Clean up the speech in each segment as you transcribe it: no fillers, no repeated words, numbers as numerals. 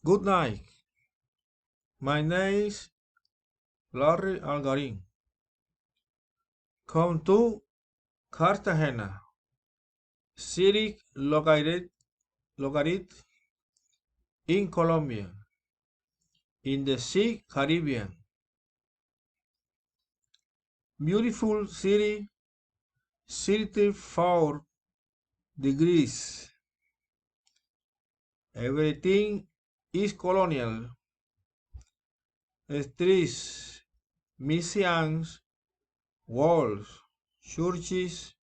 Good night. My name is Larry Algarin. Come to Cartagena, city located in Colombia, in the Sea Caribbean. Beautiful city, 34 degrees. Everything is colonial. Streets, museums, walls, churches,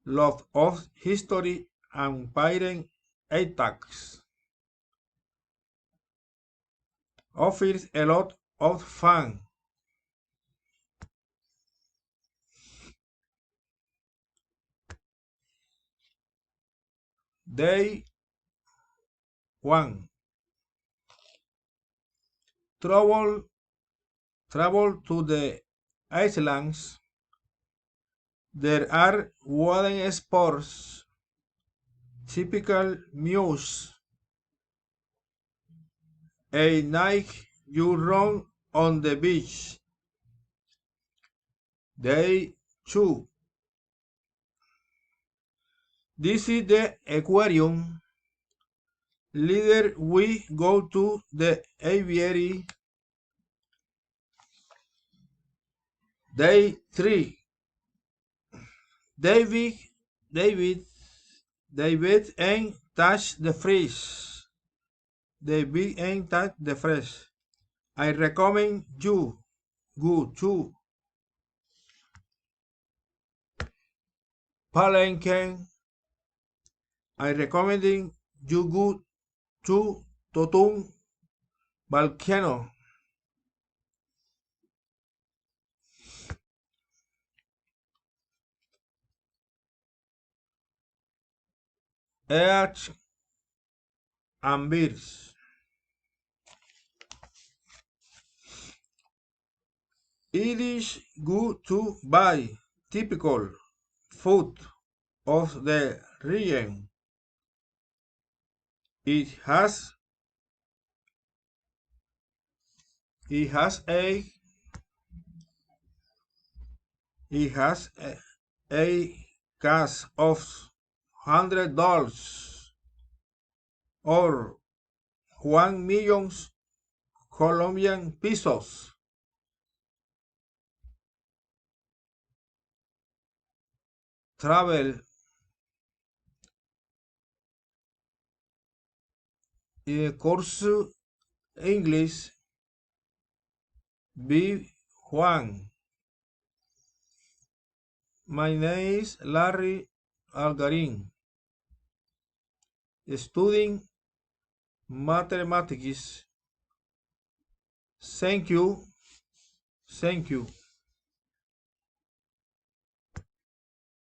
lot of history and pirate attacks. Offers a lot of fun. Day 1. Travel to the islands. There are water sports, typical meals. A night you run on the beach. Day 2. This is the aquarium. Later we go to the aviary. Day 3. David, David, David and touch the fish. David and touch the fish. I recommend you go to Palenque. I recommend you go to Totum Volcano. Eggs and beers. It is good to buy typical food of the region. It has a cost of $100 or 1 million Colombian pesos. Travel course English B1. My name is Larry Algarin. Studying mathematics. Thank you. Thank you.